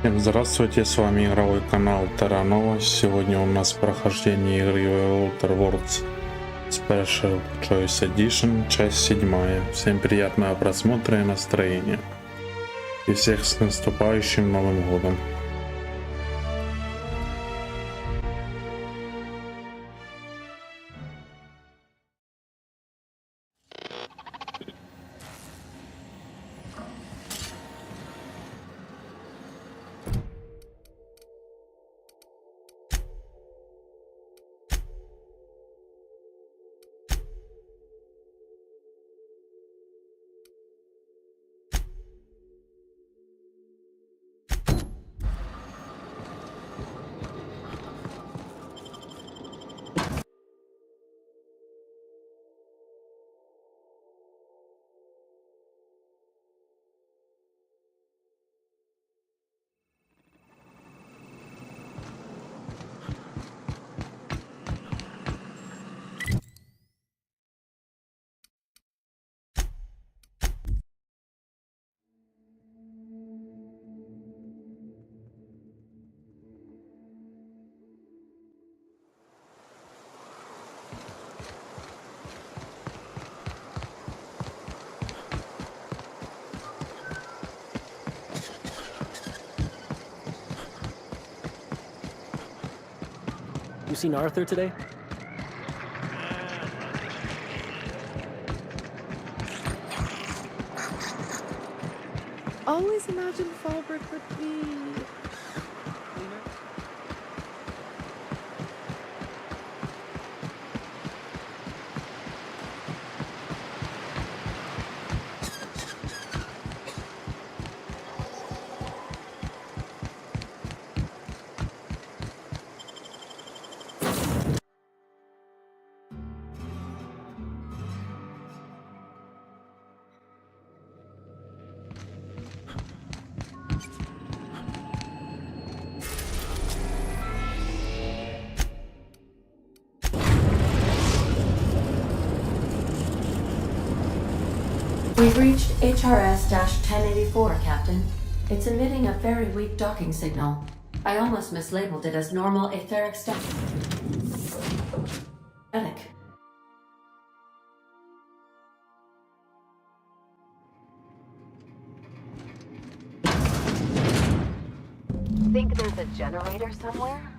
Всем здравствуйте, с вами игровой канал Tera Nova. Сегодня у нас прохождение игры Outer Worlds Special Choice Edition, часть 7. Всем приятного просмотра и настроения. И всех с наступающим Новым Годом. You seen Arthur today? Always imagined Falbert would be... We've reached HRS-1084, Captain. It's emitting a very weak docking signal. I almost mislabeled it as normal etheric static. Think there's a generator somewhere?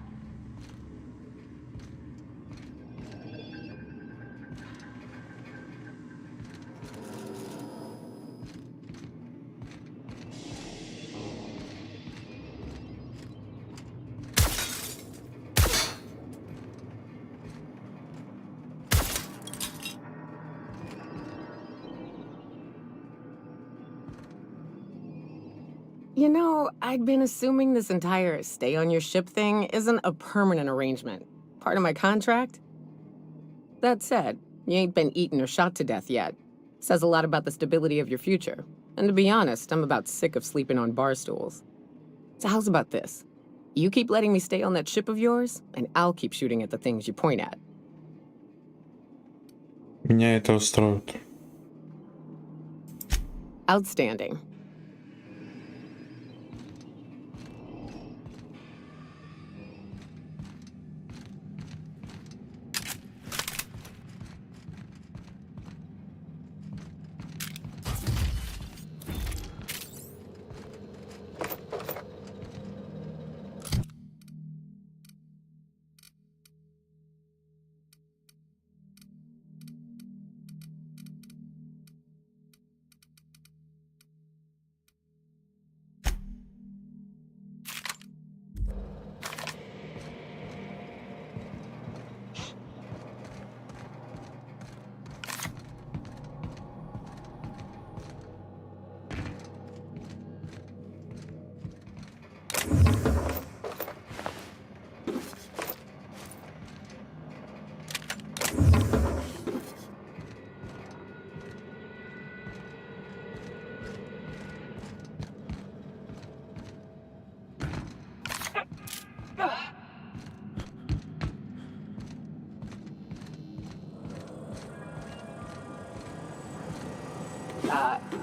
You know, I'd been assuming this entire stay on your ship thing isn't a permanent arrangement. Part of my contract? That said, you ain't been eaten or shot to death yet. Says a lot about the stability of your future. And to be honest, I'm about sick of sleeping on bar stools. So how's about this? You keep letting me stay on that ship of yours, and I'll keep shooting at the things you point at. Меня это устроит. Outstanding.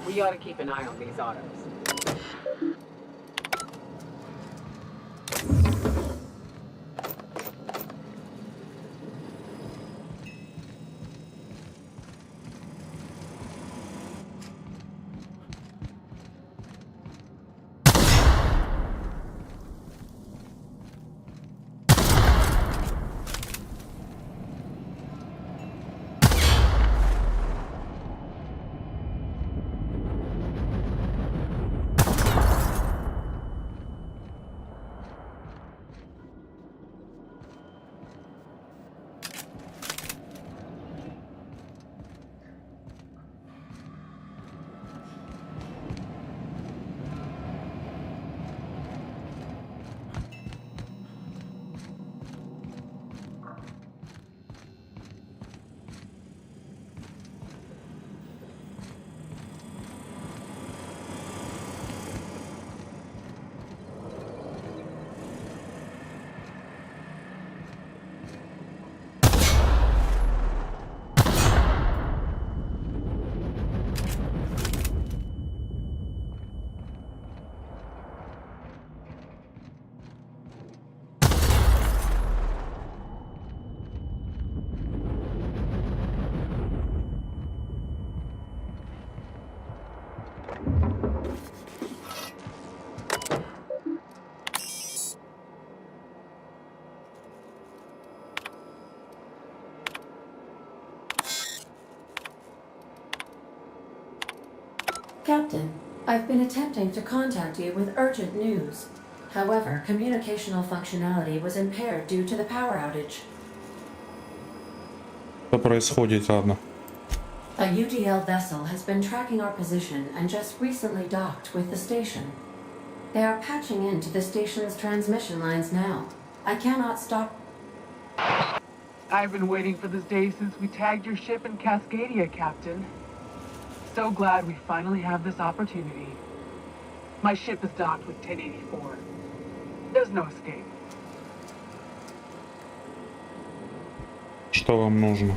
We ought to keep an eye on these autos. Captain, I've been attempting to contact you with urgent news. However, communicational functionality was impaired due to the power outage. Что происходит, ладно? A UDL vessel has been tracking our position and just recently docked with the station. They are patching into the station's transmission lines now. I cannot stop. I've been waiting for this day since we tagged your ship in Cascadia, Captain. So glad we finally have this opportunity. My ship is docked with 1084. There's no escape. Что вам нужно?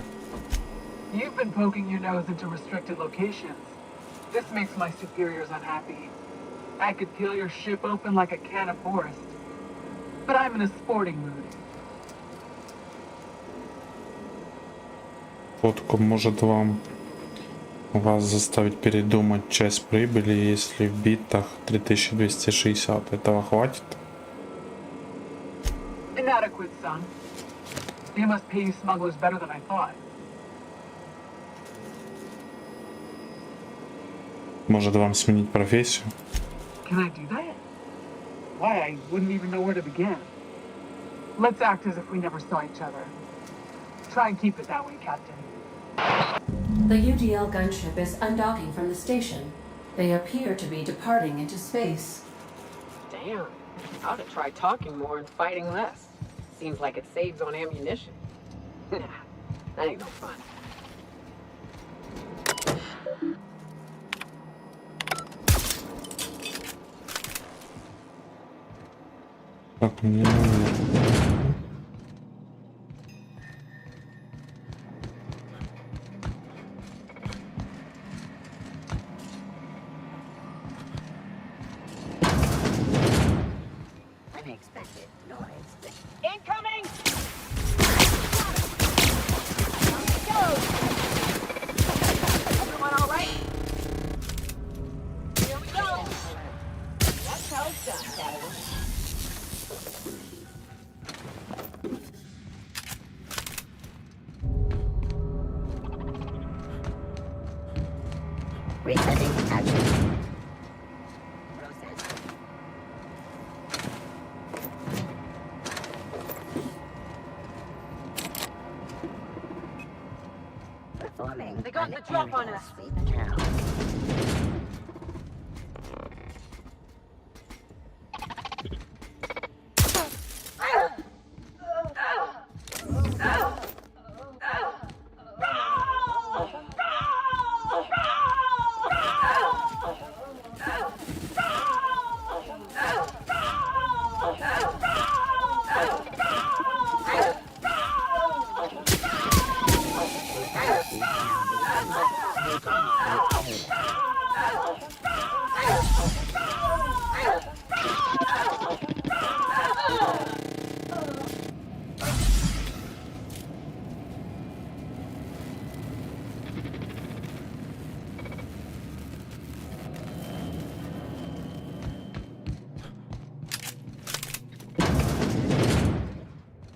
You've been poking your nose into restricted locations. This makes my superiors unhappy. I could peel your ship open like a can of forest. But I'm in a sporting mood. Фотку может вас заставить передумать часть прибыли, если в битах 3260. Этого хватит? Inadequate, son. They must pay you smugglers better than I thought. Может вам сменить профессию? Can I do that? Why, I wouldn't even know where to begin. Let's act as if we never saw each other. Try and keep it that way, Captain. The UDL gunship is undocking from the station. They appear to be departing into space. Damn. I ought to try talking more and fighting less. Seems like it saves on ammunition. Nah, that ain't no fun. Так, мне наверх. Unexpected noise. Incoming! Everyone all right? Here we go! That's how it's done, Captain. Resetting action. Process. Performing. They got the drop on us. Sweep count.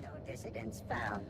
No dissidents found.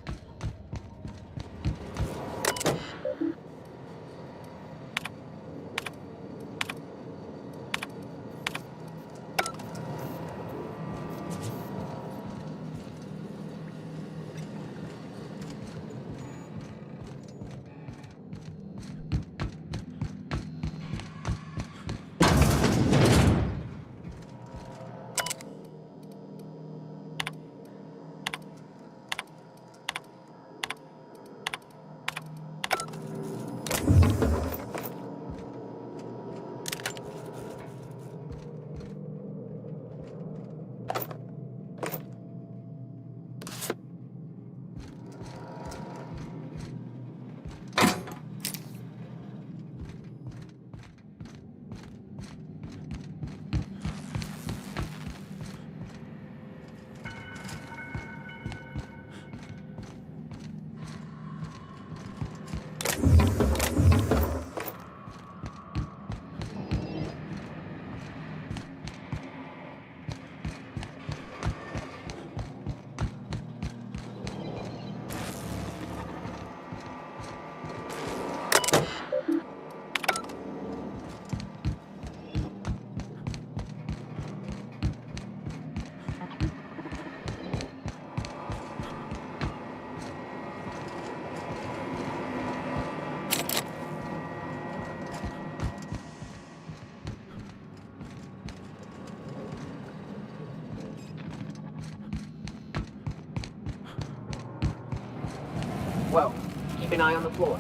Whoa. Keep an eye on the floor.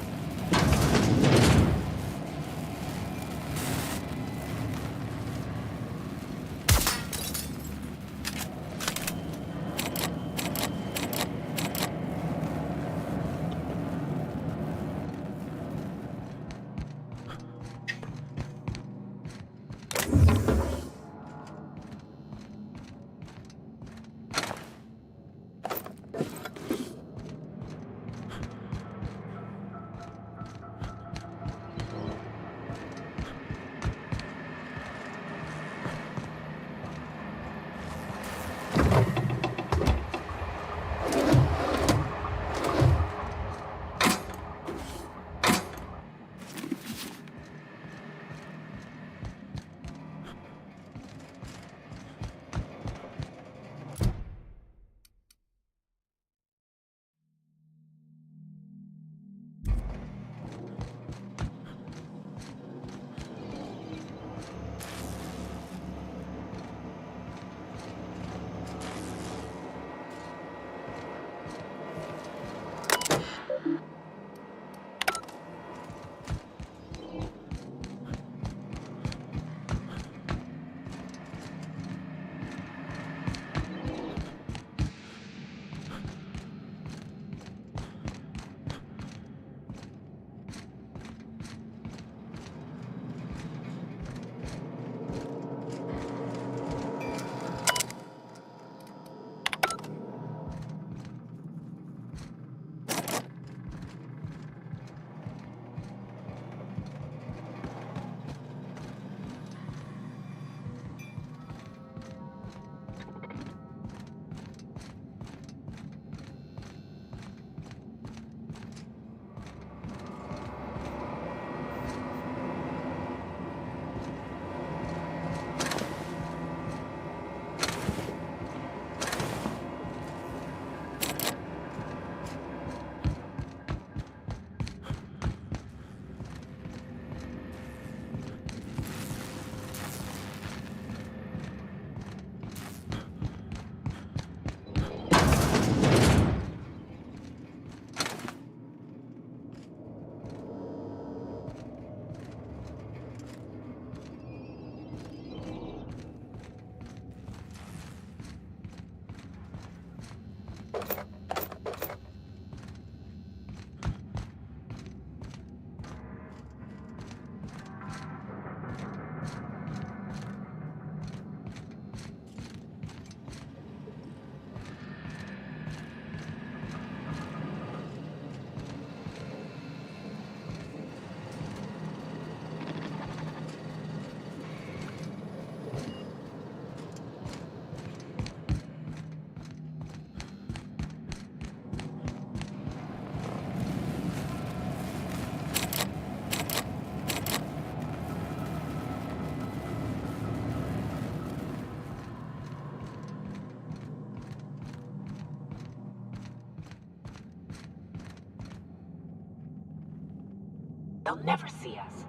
They'll never see us.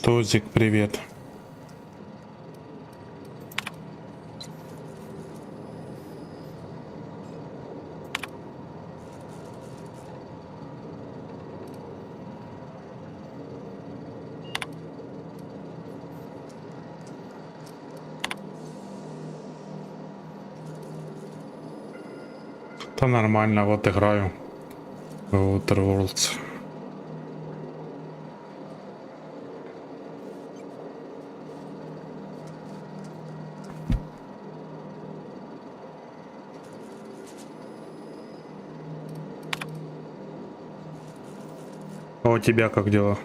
Тозик, привет. Да нормально, вот играю в Outer Worlds. А у тебя как дела?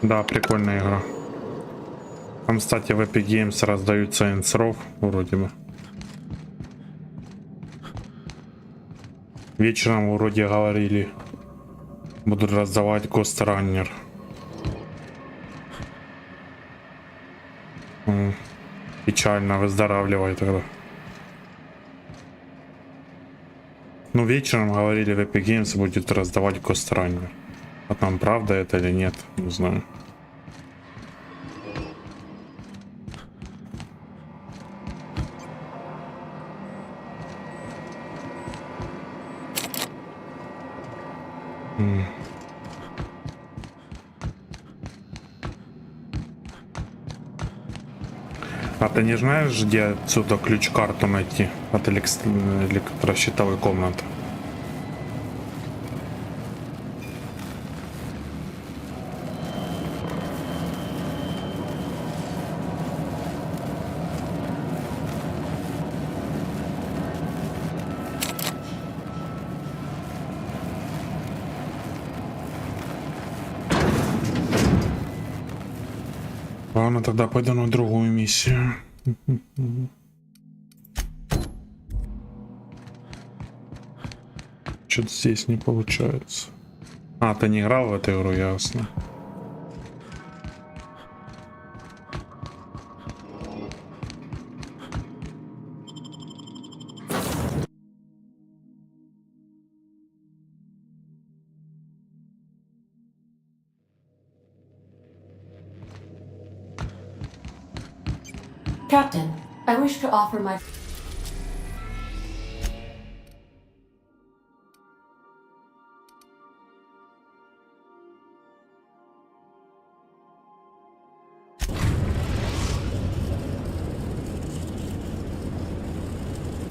Да, прикольная игра. Там, кстати, в Epic Games раздаются инсров, вроде бы. Вечером вроде говорили, будут раздавать Ghost Runner. Печально, выздоравливай тогда. Ну, вечером говорили, в Epic Games будет раздавать Ghost Runner. А там правда это или нет, не знаю. А ты не знаешь, где отсюда ключ-карту найти от электрощитовой комнаты? Ладно, тогда пойду на другую миссию. Что-то здесь не получается. А, ты не играл в эту игру, ясно. Captain, I wish to offer my...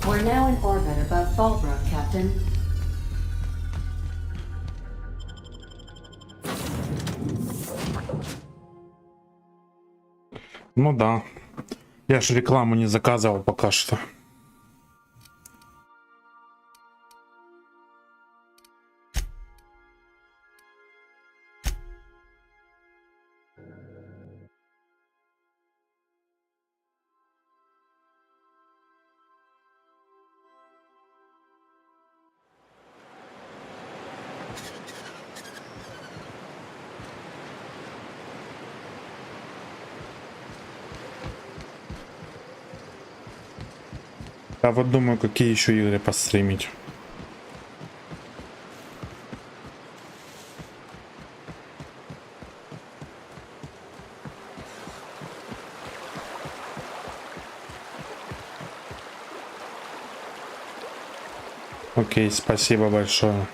We're now in orbit above Fallbrook, Captain. Ну да. Я ж рекламу не заказывал пока что. А вот думаю, какие еще игры постримить. Окей, спасибо большое.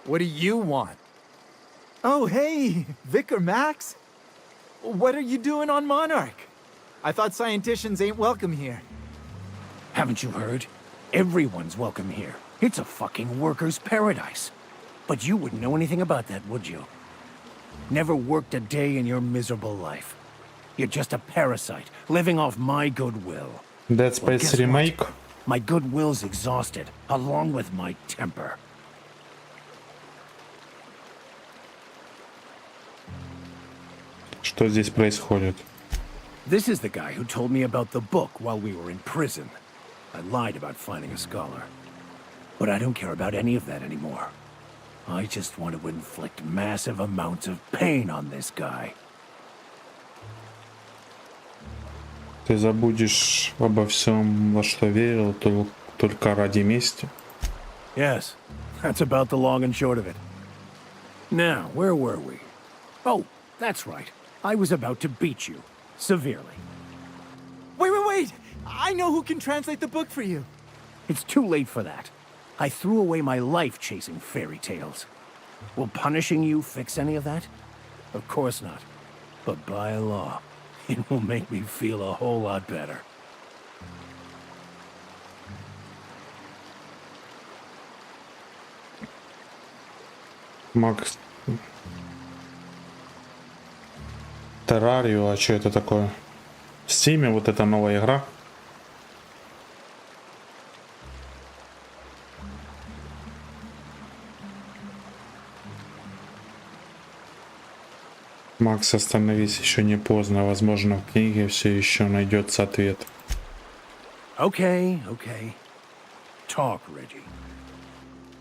What do you want? Oh, hey, Vicar Max? What are you doing on Monarch? I thought scienticians ain't welcome here. Haven't you heard? Everyone's welcome here. It's a fucking worker's paradise. But you wouldn't know anything about that, would you? Never worked a day in your miserable life. You're just a parasite, living off my goodwill. Dead Well, Space guess Remake. what? My goodwill's exhausted, along with my temper. Что здесь происходит? This is the guy who told me about the book while we were in prison. I lied about finding a scholar. But I don't care about any of that anymore. I just want to inflict massive amounts of pain on this guy. Ты забудешь обо всем, во что верил, только ради мести. Yes, that's about the long and short of it. Now, where were we? Oh, that's right. I was about to beat you. Severely. Wait! I know who can translate the book for you. It's too late for that. I threw away my life chasing fairy tales. Will punishing you fix any of that? Of course not. But by law, it will make me feel a whole lot better. Макс. Террарию, а что это такое? В Steam вот эта новая игра. Макс, остановись, еще не поздно. Возможно, в книге все еще найдется ответ. Okay. Talk, Reggie.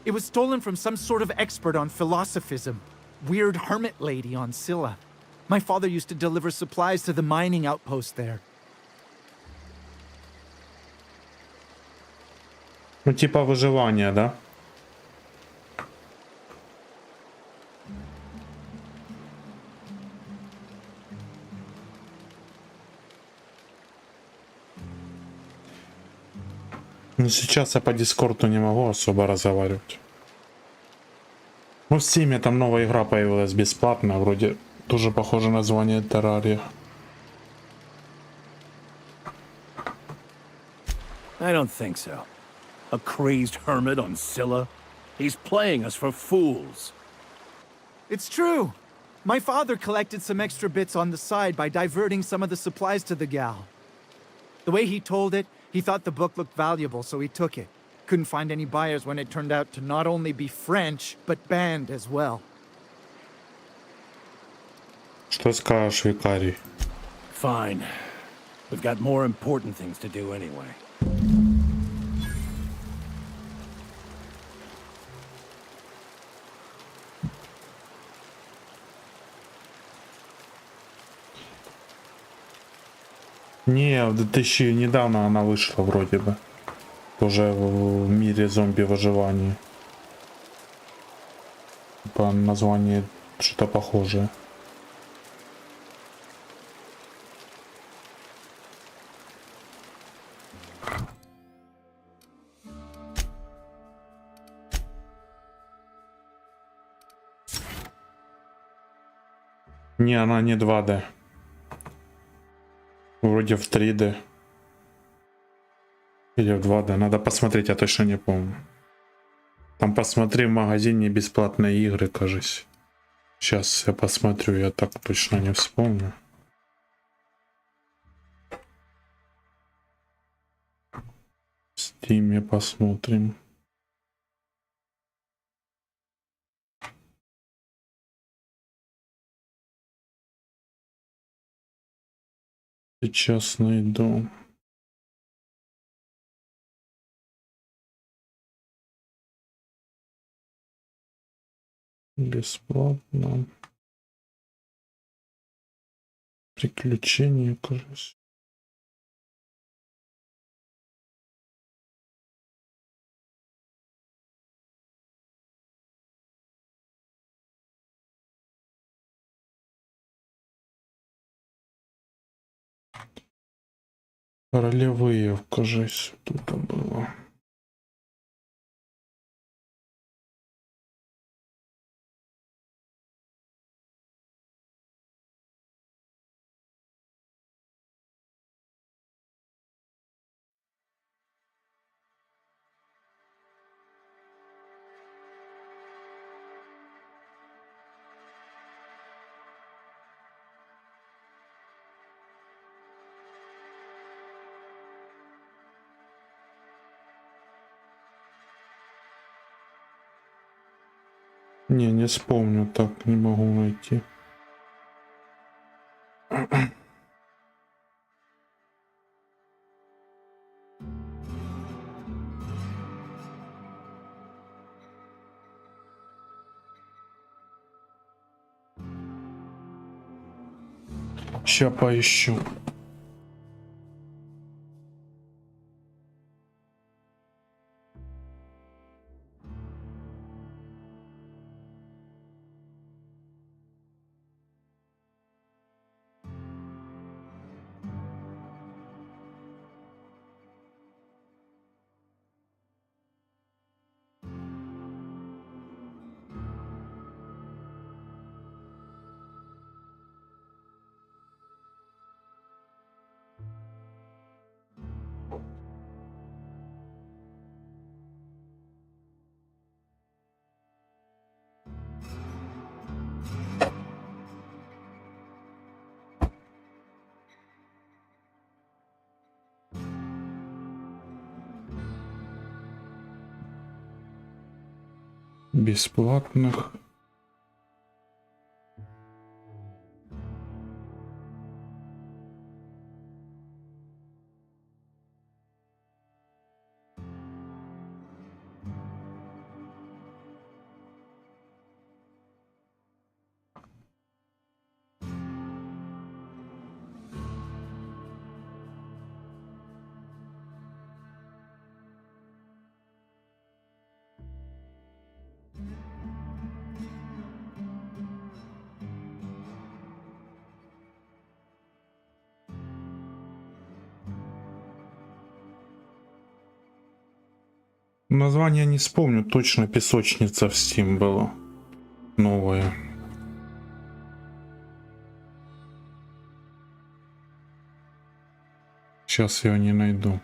It was stolen from some sort of expert on philosophism. Weird hermit lady on Scylla. My father used to deliver supplies to the mining outpost there. Ну, типа выживания, да? Ну, сейчас я по Дискорду не могу особо разговаривать. Ну, в Steam там новая игра появилась бесплатно, вроде тоже похоже на название Террария. I don't think so. A crazed hermit on Scylla? He's playing us for fools. It's true. My father collected some extra bits on the side by diverting some of the supplies to the gal. The way he told it, he thought the book looked valuable, so he took it. Couldn't find any buyers when it turned out to not only be French, but banned as well. Что скажешь, викарий? Fine. We've got more important things to do anyway. Не, в 2000 недавно она вышла вроде бы. Тоже в мире зомби-выживания. По названию что-то похожее. Не, она не 2D. Вроде в 3D. Или в 2D. Надо посмотреть, я точно не помню. Там посмотри в магазине бесплатные игры, кажется. Сейчас я посмотрю, я так точно не вспомню. В Steam посмотрим. Сейчас найду. Бесплатно. Приключения, кажется. Ролевые, кажется, тут было. Не вспомню, так не могу найти. Ща поищу. Бесплатных. Название не вспомню, точно песочница в Steam была. Новая. Сейчас я не найду.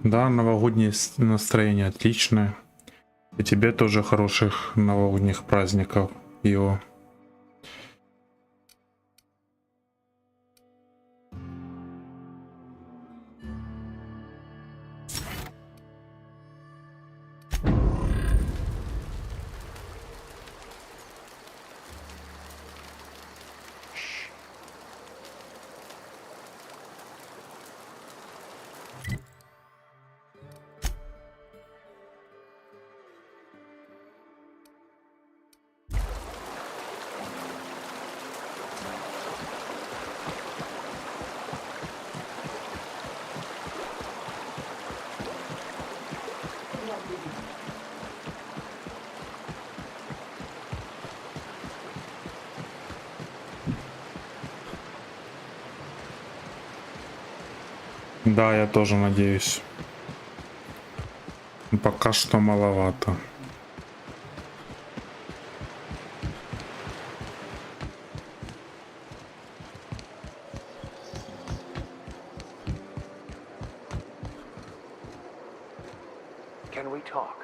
Да, новогоднее настроение отличное. И тебе тоже хороших новогодних праздников, Ио. Да, я тоже надеюсь. Пока что маловато. Can we talk?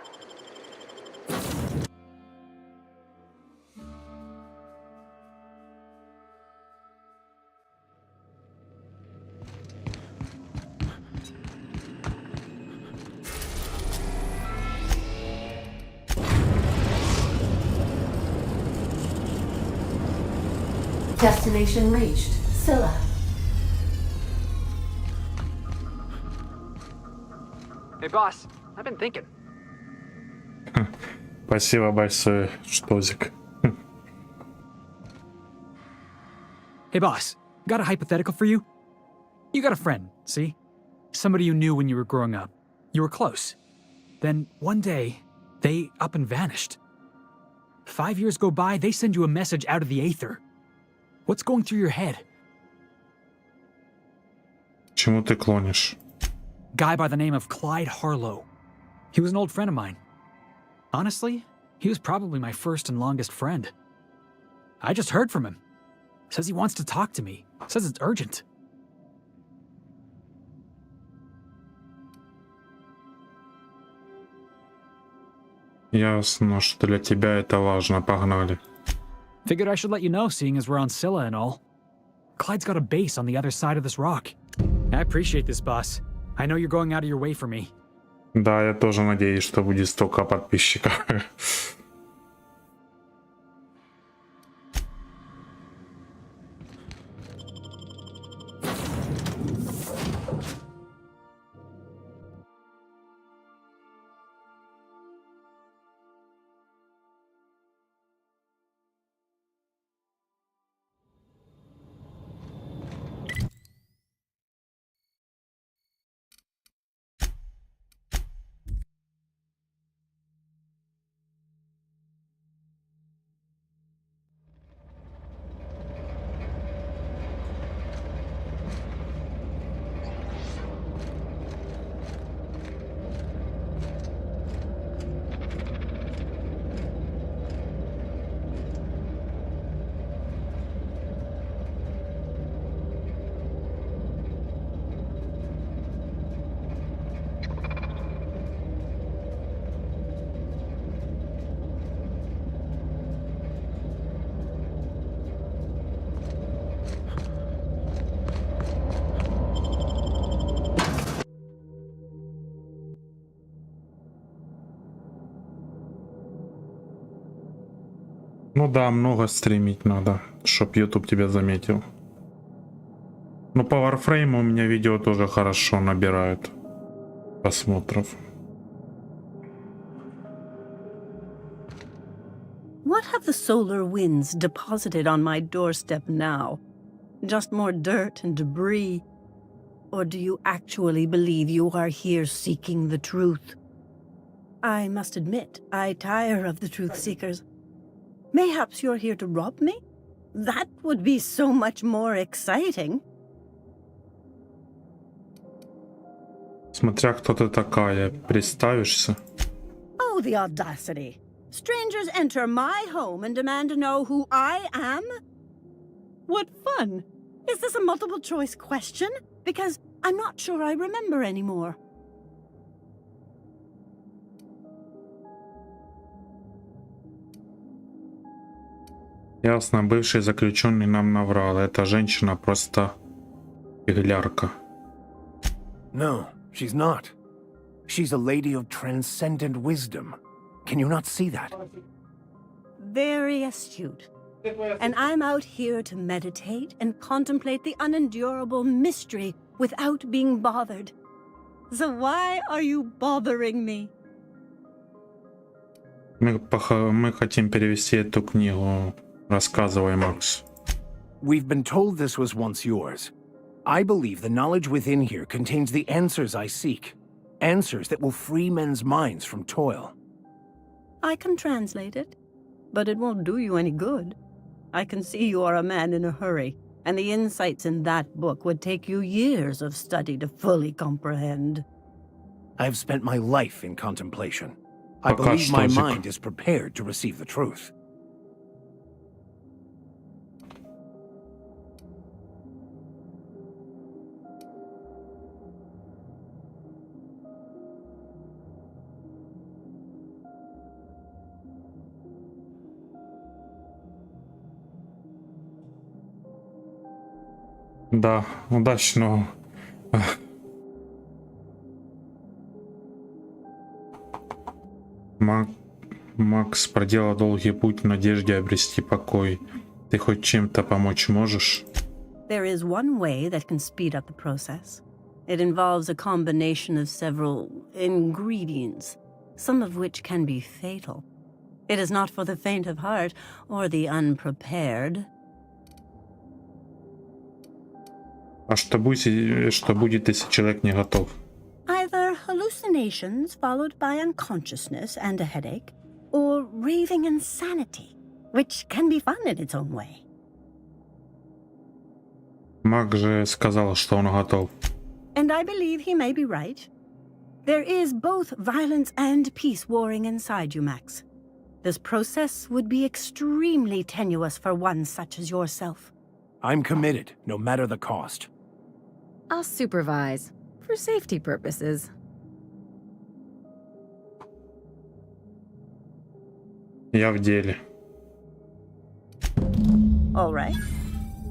Destination reached. Scylla. Hey boss, I've been thinking. Спасибо большое, Штозик. Hey boss, got a hypothetical for you? You got a friend, see? Somebody you knew when you were growing up. You were close. Then one day, they up and vanished. 5 years go by, they send you a message out of the aether. What's going through your head? К чему ты клонишь? Guy by the name of Clyde Harlow. He was an old friend of mine. Honestly, he was probably my first and longest friend. I just heard from him. Says he wants to talk to me. Says it's urgent. Ясно, что для тебя это важно. Погнали. Figured I should let you know, seeing as we're on Scylla and all. Clyde's got a base on the other side of this rock. I appreciate this, boss. I know you're going out of your way for me. Да, я тоже надеюсь, что будет столько подписчиков. Ну да, много стримить надо, чтоб YouTube тебя заметил. Но по Warframe у меня видео тоже хорошо набирают просмотров. What have the solar winds deposited on my doorstep now? Just more dirt and debris? Or do you actually believe you are here seeking the truth? I must admit, I tire of the truth seekers. Mayhaps you're here to rob me? That would be so much more exciting. Смотря кто ты такая, представишься? Oh, the audacity. Strangers enter my home and demand to know who I am? What fun! Is this a multiple choice question? Because I'm not sure I remember anymore. Ясно, бывший заключенный нам наврал. Эта женщина просто фиглярка. No, she's not. She's a lady of transcendent wisdom. Can you not see that? Very astute. And I'm out here to meditate and contemplate the unendurable mystery without being bothered. So why are you bothering me? Мы хотим перевести эту книгу. Рассказывай, Макс. We've been told this was once yours. I believe the knowledge within here contains the answers I seek. Answers that will free men's minds from toil. I can translate it, but it won't do you any good. I can see you are a man in a hurry, and the insights in that book would take you years of study to fully comprehend. I've spent my life in contemplation. I believe my mind is prepared to receive the truth. Да, удачного. Макс проделал долгий путь в надежде обрести покой. Ты хоть чем-то помочь можешь? There is one way that can speed up the process. It involves a combination of several ingredients, some of which can be fatal. It is not for the faint of heart or the unprepared. А что будет, если человек не готов? Either hallucinations followed by unconsciousness and a headache, or raving insanity, which can be fun in its own way. Мак же сказал, что он готов. And I believe he may be right. There is both violence and peace warring inside you, Max. This process would be extremely tenuous for one such as yourself. I'm committed, no matter the cost. I'll supervise, for safety purposes. Я в деле. All right.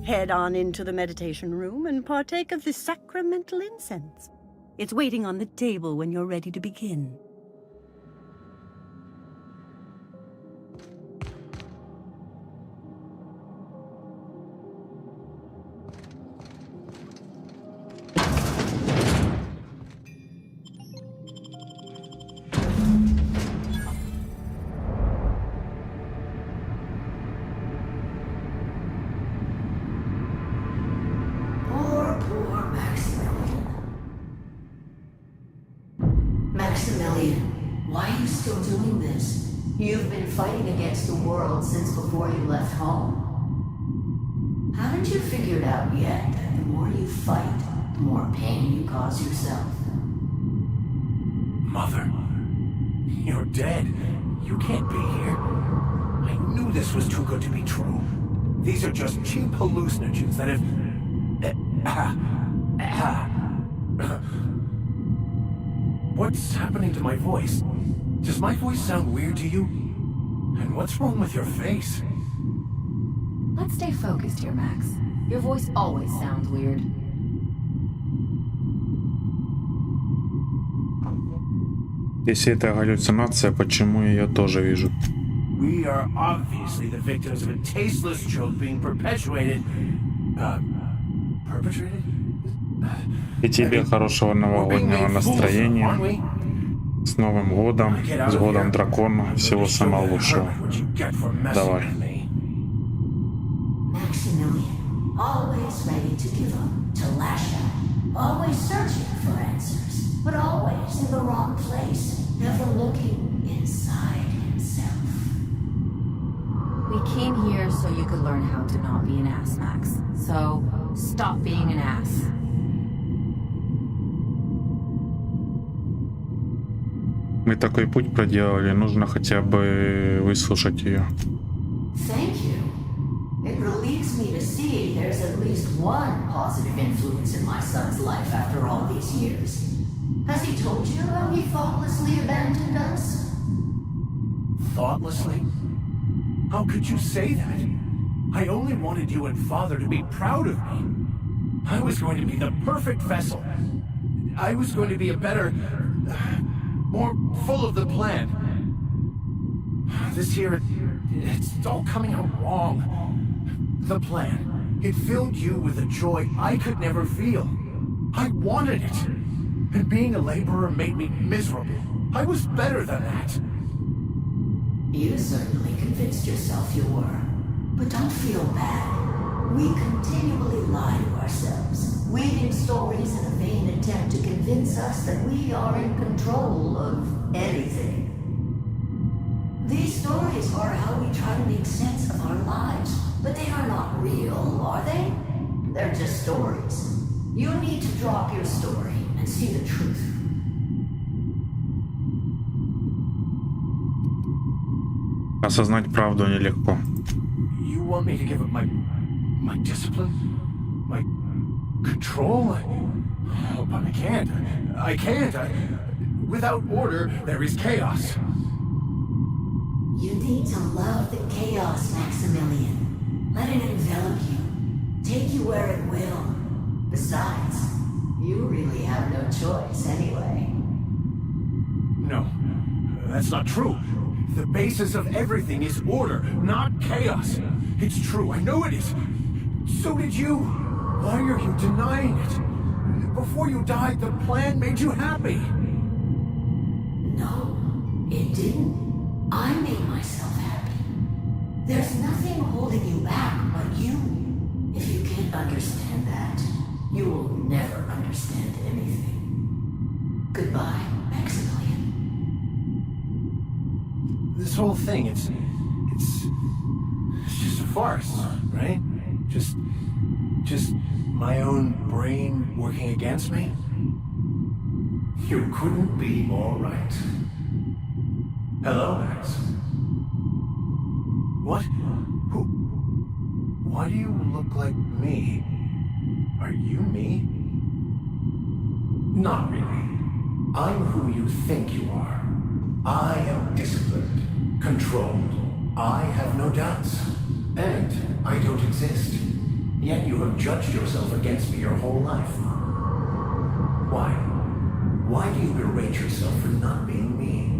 Head on into the meditation room and partake of the sacramental incense. It's waiting on the table when you're ready to begin. Why are you still doing this? You've been fighting against the world since before you left home. Haven't you figured out yet that the more you fight, the more pain you cause yourself? Mother, you're dead. You can't be here. I knew this was too good to be true. These are just cheap hallucinogens that have... What's happening to my voice? Does my voice sound weird to you? And what's wrong with your face? Let's stay focused here, Max. Your voice always sounds weird. Если это галлюцинация, почему я ее тоже вижу? We are obviously the victims of a tasteless joke being perpetuated. Perpetrated? И тебе хорошего новогоднего настроения. С Новым годом, с годом дракона, всего самого лучшего. Давай. Maximilian, always ready to give up, to lash out, always searching for answers, but always in the wrong place, never looking inside himself. We came here so you could learn how to not be an ass, Max. So, stop being an ass. Мы такой путь проделали, нужно хотя бы выслушать ее. Thank you. It relieves me to see there's at least one positive influence in my son's life after all these years. Has he told you how he thoughtlessly abandoned us? Thoughtlessly? How could you say that? I only wanted you and Father to be proud of me. I was going to be the perfect vessel. I was going to be a better... more full of the plan. This year, it's all coming out wrong. The plan, it filled you with a joy I could never feel. I wanted it. And being a laborer made me miserable. I was better than that. You certainly convinced yourself you were. But don't feel bad. We continually lie to ourselves, weaving stories in a vain attempt to convince us that we are in control of anything. These stories are how we try to make sense of our lives, but they are not real, are they? They're just stories. You need to drop your story and see the truth. Осознать правду нелегко. You want me to give up my discipline? My control? Oh, but I can't. I can't. Without order, there is chaos. You need to love the chaos, Maximilian. Let it envelop you. Take you where it will. Besides, you really have no choice anyway. No, that's not true. The basis of everything is order, not chaos. It's true, I know it is. So did you. Why are you denying it? Before you died, the plan made you happy. No, it didn't. I made myself happy. There's nothing holding you back but you. If you can't understand that, you will never understand anything. Goodbye, Maximilian. This whole thing, it's just a farce, right? Just my own brain working against me? You couldn't be more right. Hello, Max. What? Who? Why do you look like me? Are you me? Not really. I'm who you think you are. I am disciplined, controlled. I have no doubts. And I don't exist. Yet you have judged yourself against me your whole life. Why? Why do you berate yourself for not being me?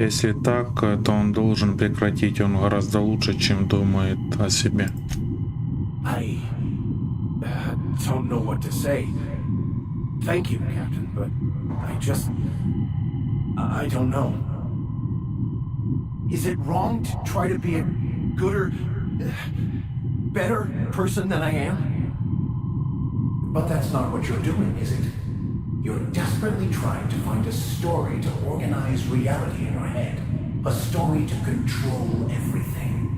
Если так, то он должен прекратить, он гораздо лучше, чем думает о себе. I don't know what to say. Thank you, Captain, but I don't know. Is it wrong to try to be a gooder, better person than I am? But that's not what you're doing, is it? You're desperately trying to find a story to organize reality in your head. A story to control everything.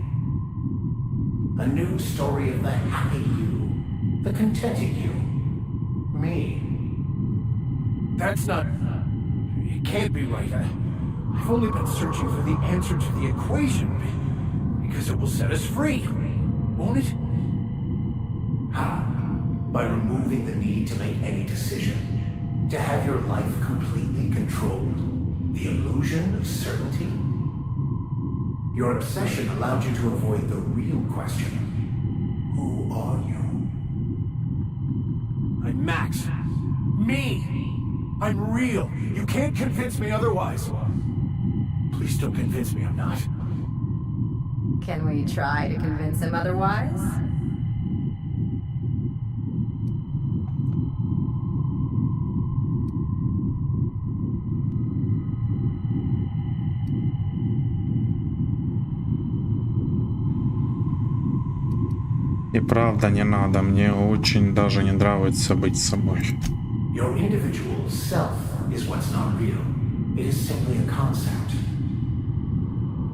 A new story of the happy you, the contented you. Me. That's not... It can't be right. I've only been searching for the answer to the equation, because it will set us free, won't it? How? By removing the need to make any decision. To have your life completely controlled. The illusion of certainty. Your obsession allowed you to avoid the real question. Who are you? I'm Max. Me! I'm real. You can't convince me otherwise. Please don't convince me I'm not. Can we try to convince him otherwise? И правда не надо, мне очень даже не нравится быть собой. Your individual self is what's not real. It is simply a concept.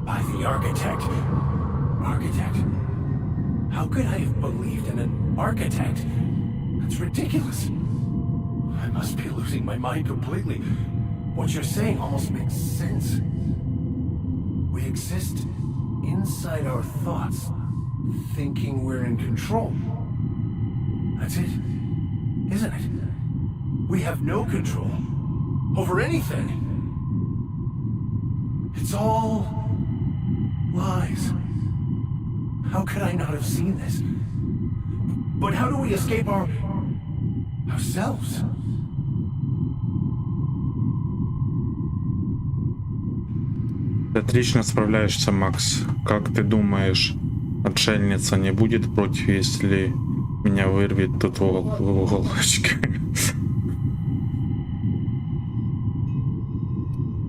By the architect. Architect? How could I have believed in an architect? That's ridiculous. I must be losing my mind completely. What you're saying almost makes sense. We exist inside our thoughts, thinking we're in control. That's it, isn't it? We have no control over anything. It's all lies. How could I not have seen this? But how do we escape ourselves? Ты отлично справляешься, Макс. Как ты думаешь, отшельница не будет против, если меня вырвет тут в уголочке?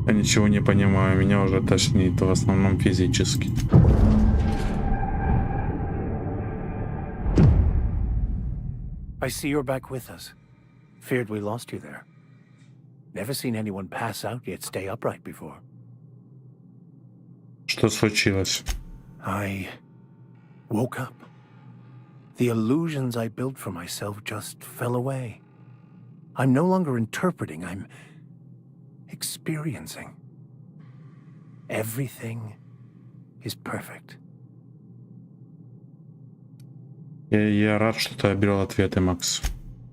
Я ничего не понимаю, меня уже тошнит, в основном физически. I see you're back with us. Feared we lost you there. Never seen anyone pass out yet stay upright before. Что случилось? I woke up. The illusions I built for myself just fell away. I'm no longer interpreting, I'm experiencing. Everything is perfect. Я рад, что ты обрел ответы, Макс.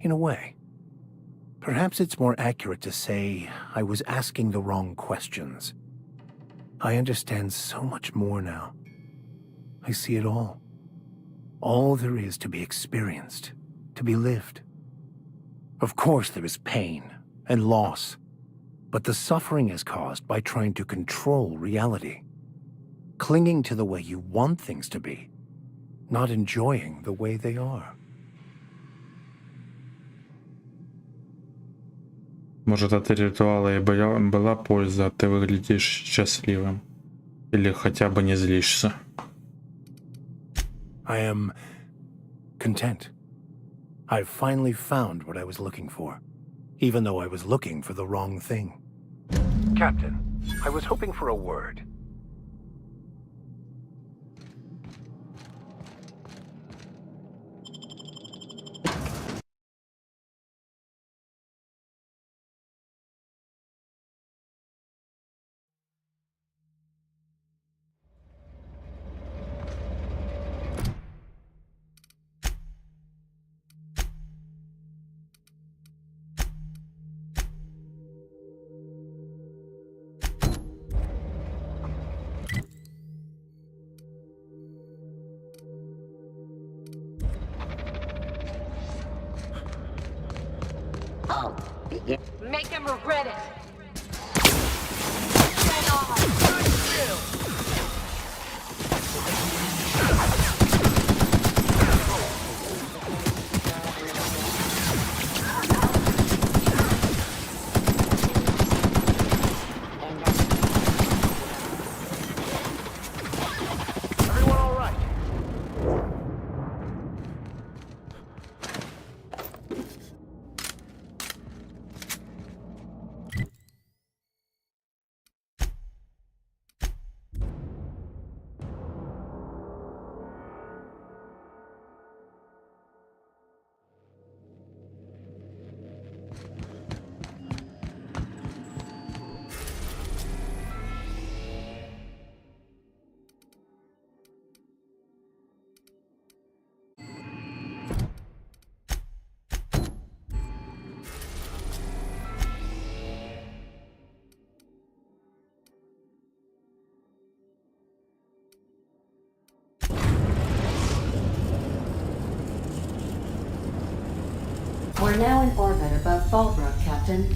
In a way. Perhaps it's more accurate to say I was asking the wrong questions. I understand so much more now. I see it all. All there is to be experienced, to be lived. Of course there is pain and loss, but the suffering is caused by trying to control reality, clinging to the way you want things to be, not enjoying the way they are. Может, от ритуала и была польза, а ты выглядишь счастливым. Или хотя бы не злишься. I am content. I've finally found what I was looking for, even though I was looking for the wrong thing. Captain, I was hoping for a word. Make him regret it. Everyone all right? We're now in orbit above Fallbrook, Captain.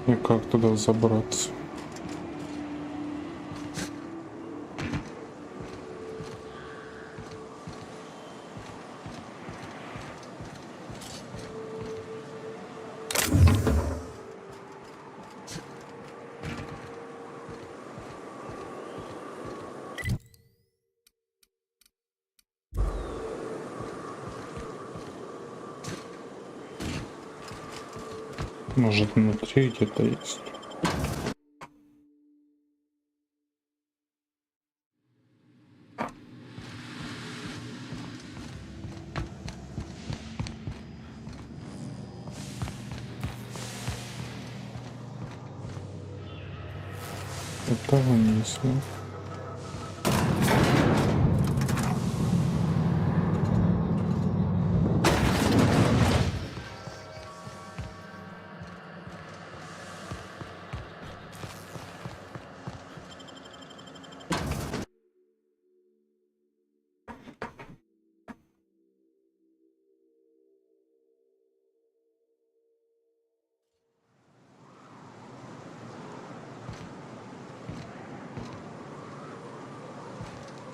И как туда забраться? Может, внутри где-то есть. Этого не знаю.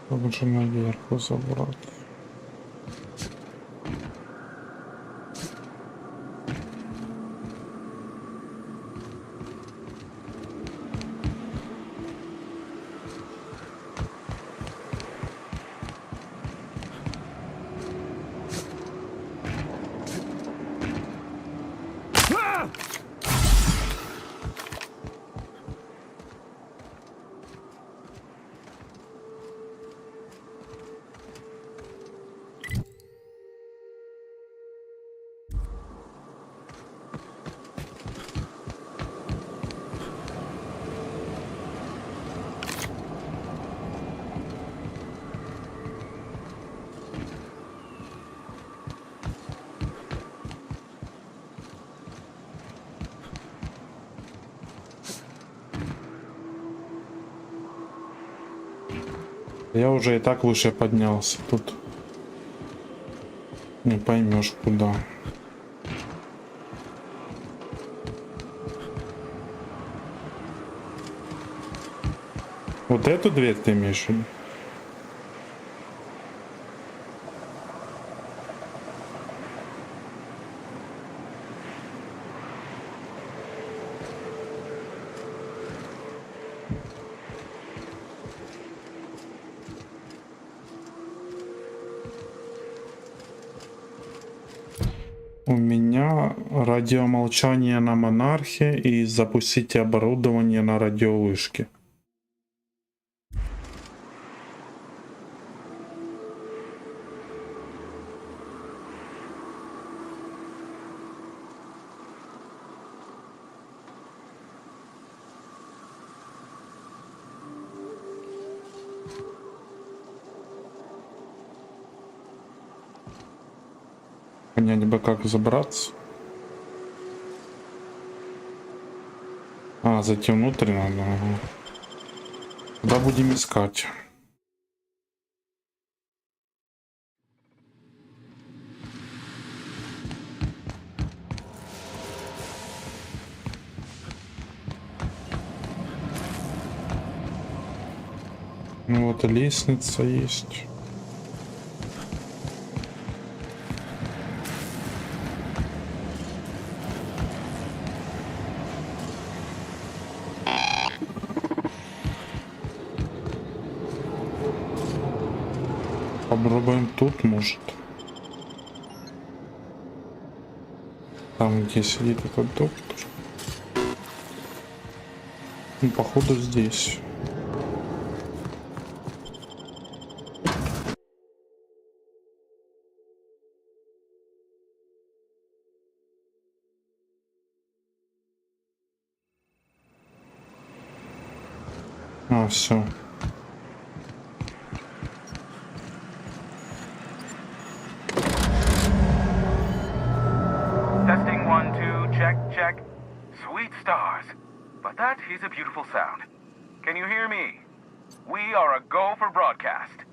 Как же наверх забрать? Я уже и так выше поднялся, тут не поймешь куда. Вот эту дверь ты имеешь в виду? У меня радиомолчание на монархе и запустите оборудование на радиовышке. Понять бы, как забраться. А, зайти внутрь надо. Ага. Куда будем искать? Ну вот и лестница есть. Попробуем тут, может. Там, где сидит этот доктор. Ну, походу, здесь. А, все. Testing 1, 2, check, check. Sweet stars. But that is a beautiful sound. Can you hear me? We are a go for broadcast.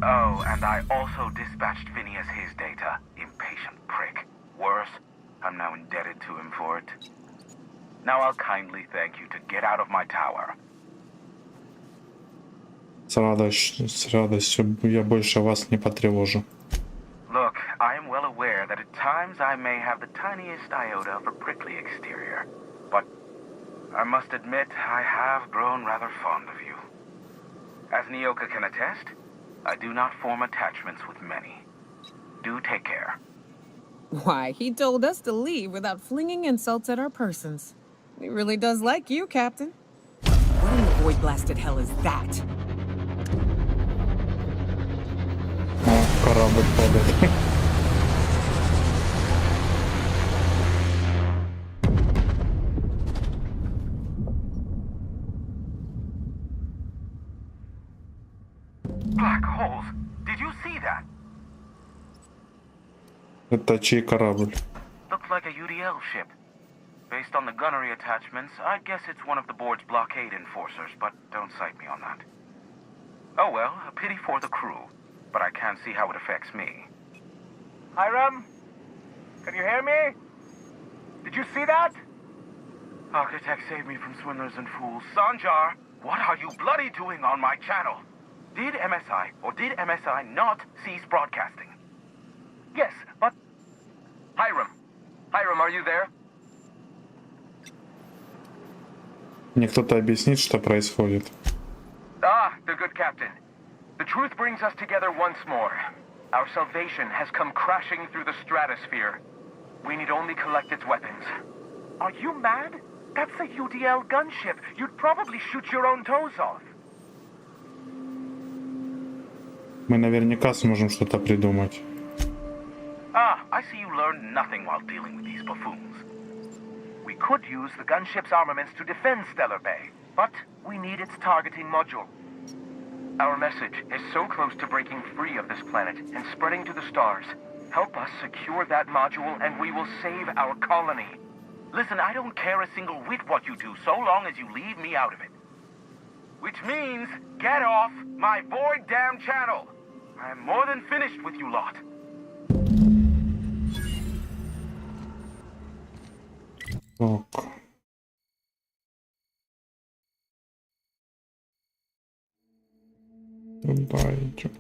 Oh, and I also dispatched Phineas his data. Impatient prick. Worse, I'm now indebted to him for it. Now I'll kindly thank you to get out of my tower. С радостью я больше вас не потревожу. Look, I am well aware that at times I may have the tiniest iota of a prickly exterior, but I must admit I have grown rather fond of you. As Nyoka can attest, I do not form attachments with many. Do take care. Why, he told us to leave without flinging insults at our persons. He really does like you, Captain. What in the void blasted hell is that? О, корабль падает. Black holes. Did you see that? Это чей корабль? Looks like a UDL ship. Based on the gunnery attachments, I'd guess it's one of the board's blockade enforcers, but don't cite me on that. Oh well, a pity for the crew, but I can't see how it affects me. Hiram? Can you hear me? Did you see that? Architect saved me from swindlers and fools. Sanjar, what are you bloody doing on my channel? Did MSI or did MSI not cease broadcasting? Yes, but... Hiram, are you there? Мне кто-то объяснит, что происходит. Ah, the good captain. The truth brings us together once more. Our salvation has come crashing through the stratosphere. We need only collect its weapons. Are you mad? That's a UDL gunship. You'd probably shoot your own toes off. Мы наверняка сможем что-то придумать. Ah, I see you learned nothing while dealing with these buffoons. We could use the gunship's armaments to defend Stellar Bay, but we need its targeting module. Our message is so close to breaking free of this planet and spreading to the stars. Help us secure that module and we will save our colony. Listen, I don't care a single whit what you do, so long as you leave me out of it. Which means, get off my void damn channel. I am more than finished with you lot. Так. Туда идем.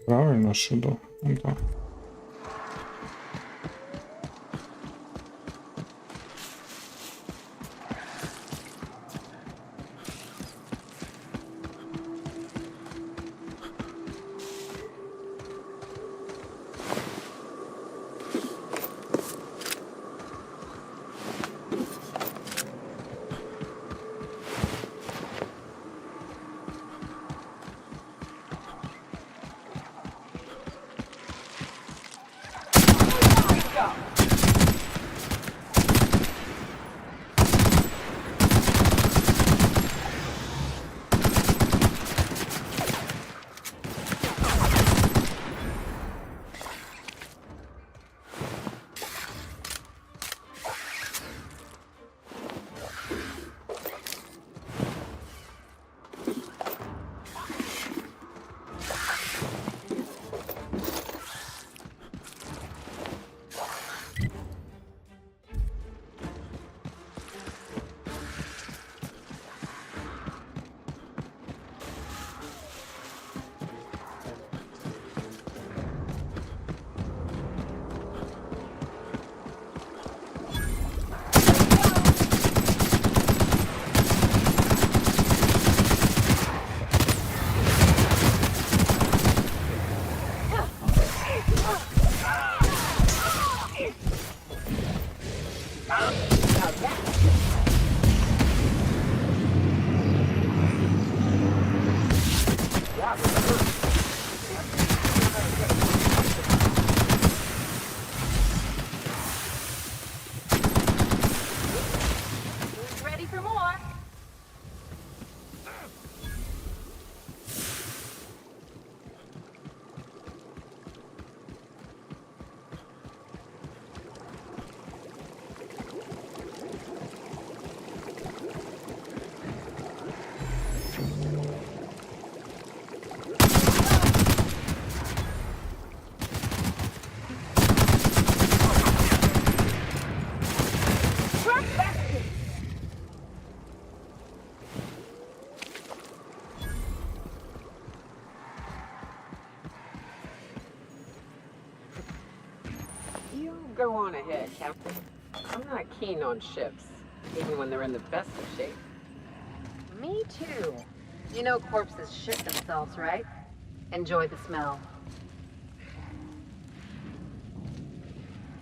Правильно иду. Да. Go on ahead, Captain. I'm not keen on ships, even when they're in the best of shape. Me too. You know corpses shit themselves, right? Enjoy the smell.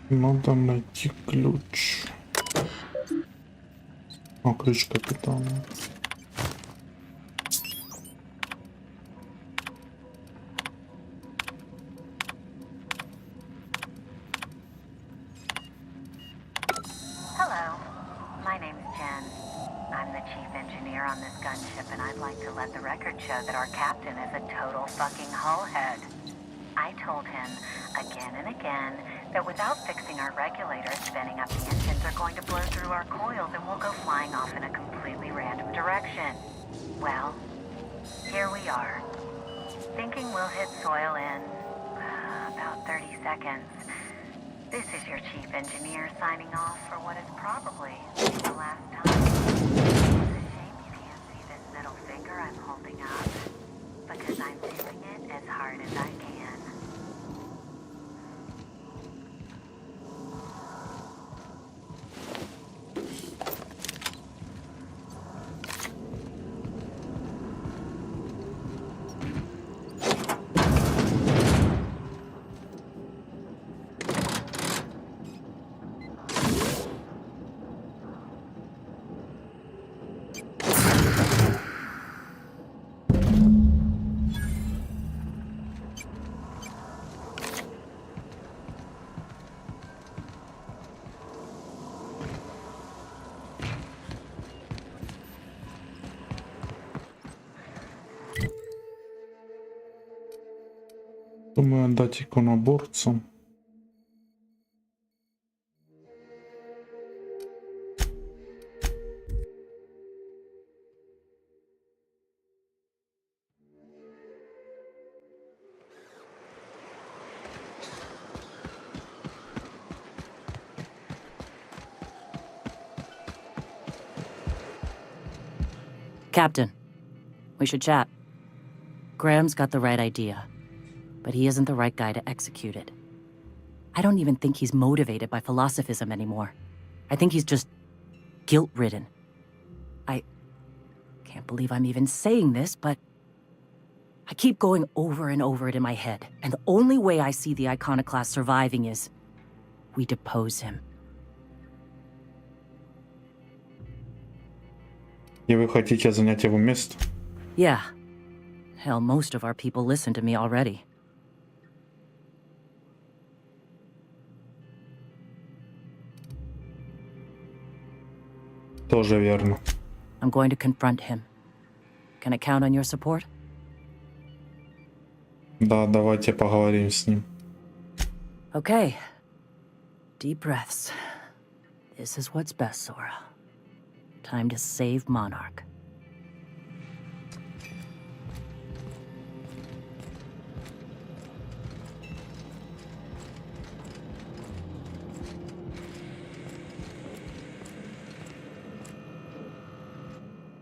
Надо найти ключ. О, ключ капитана. Hello, my name's Jen. I'm the chief engineer on this gunship, and I'd like to let the record show that our captain is a total fucking hullhead. I told him again and again that without fixing our regulators, spinning up the engines are going to blow through our coils and we'll go flying off in a completely random direction. Well, here we are, thinking we'll hit soil in about 30 seconds. This is your chief engineer signing off for what is probably the last time. It's a shame you can't see this middle finger I'm holding up, because I'm doing it as hard as I can. Думаю, отдать иконоборцу. Captain, we should chat. Graham's got the right idea, but he isn't the right guy to execute it. I don't even think he's motivated by philosophism anymore. I think he's just guilt-ridden. I can't believe I'm even saying this, but I keep going over and over it in my head, and the only way I see the iconoclast surviving is we depose him. И вы хотите занять его место? Yeah. Hell, most of our people listen to me already. Тоже верно. I'm going to confront him. Can I count on your support? Да, давайте поговорим с ним. Okay. Deep breaths. This is what's best, Sora. Time to save Monarch.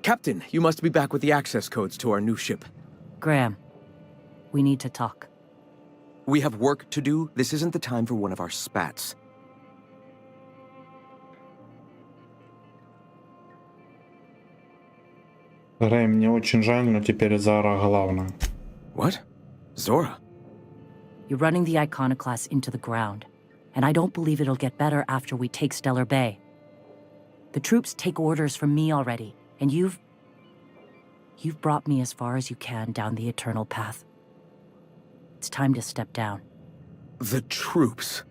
Captain, you must be back with the access codes to our new ship. Graham, we need to talk. We have work to do. This isn't the time for one of our spats. Рэй, мне очень жаль, но теперь Зара главная. What? Zora? You're running the iconoclast into the ground, and I don't believe it'll get better after we take Stellar Bay. The troops take orders from me already, and you've brought me as far as you can down the eternal path. It's time to step down. The troops?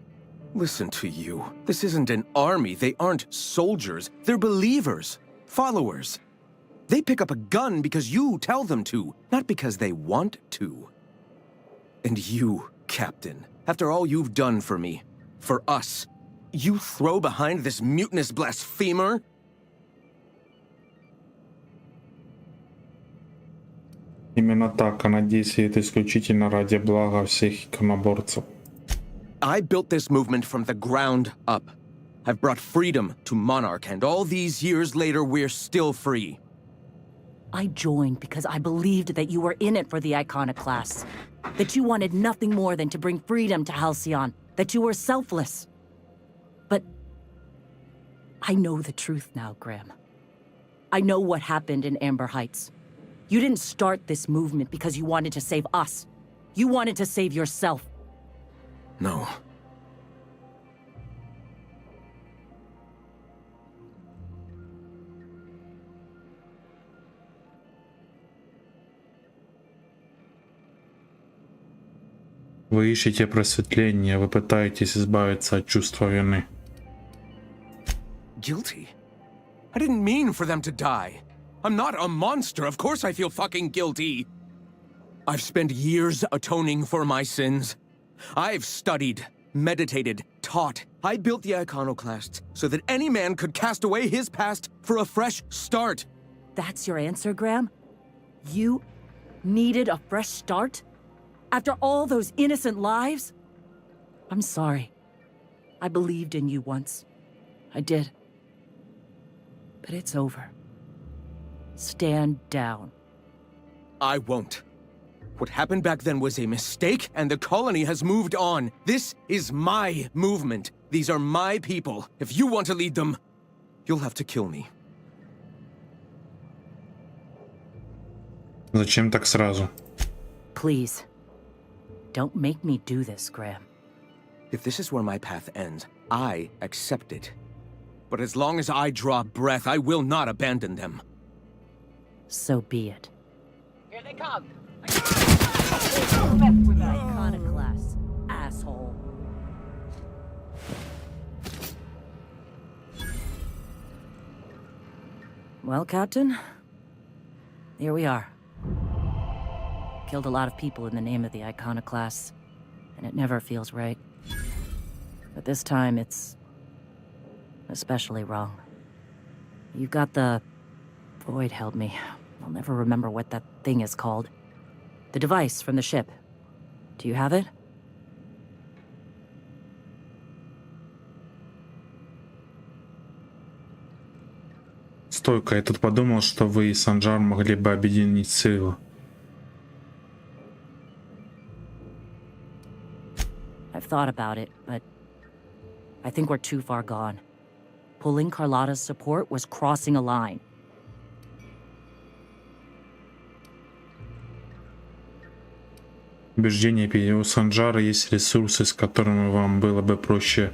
Listen to you. This isn't an army. They aren't soldiers. They're believers. Followers. They pick up a gun because you tell them to, not because they want to. And you, Captain, after all you've done for me, for us, you throw behind this mutinous blasphemer? Именно так, она действует исключительно ради блага всех иконоборцев. I built this movement from the ground up. I've brought freedom to Monarch, and all these years later, we're still free. I joined because I believed that you were in it for the iconoclasts. That you wanted nothing more than to bring freedom to Halcyon. That you were selfless. I know the truth now, Graham. I know what happened in Amber Heights. You didn't start this movement because you wanted to save us. You wanted to save yourself. No. Вы ищете просветление, вы пытаетесь избавиться от чувства вины. Guilty? I didn't mean for them to die. I'm not a monster. Of course I feel fucking guilty. I've spent years atoning for my sins. I've studied, meditated, taught. I built the iconoclasts so that any man could cast away his past for a fresh start. That's your answer, Graham? You needed a fresh start? After all those innocent lives? I'm sorry. I believed in you once. I did. But it's over. Stand down. I won't. What happened back then was a mistake, and the colony has moved on. This is my movement. These are my people. If you want to lead them, you'll have to kill me. Зачем так сразу? Please. Don't make me do this, Graham. If this is where my path ends, I accept it. But as long as I draw breath, I will not abandon them. So be it. Here they come. Iconoclast, asshole. Well, Captain, here we are. Killed a lot of people in the name of the iconoclasts, and it never feels right. But this time, it's especially wrong. You've got the... Void held me. I'll never remember what that thing is called. The device from the ship. Do you have it? Стойка, я тут подумал, что вы и Санджар могли бы объединить силы. I've thought about it, but I think we're too far gone. Pulling Carlotta's support was crossing a line. Убеждение, у Санджара есть ресурсы, с которыми вам было бы проще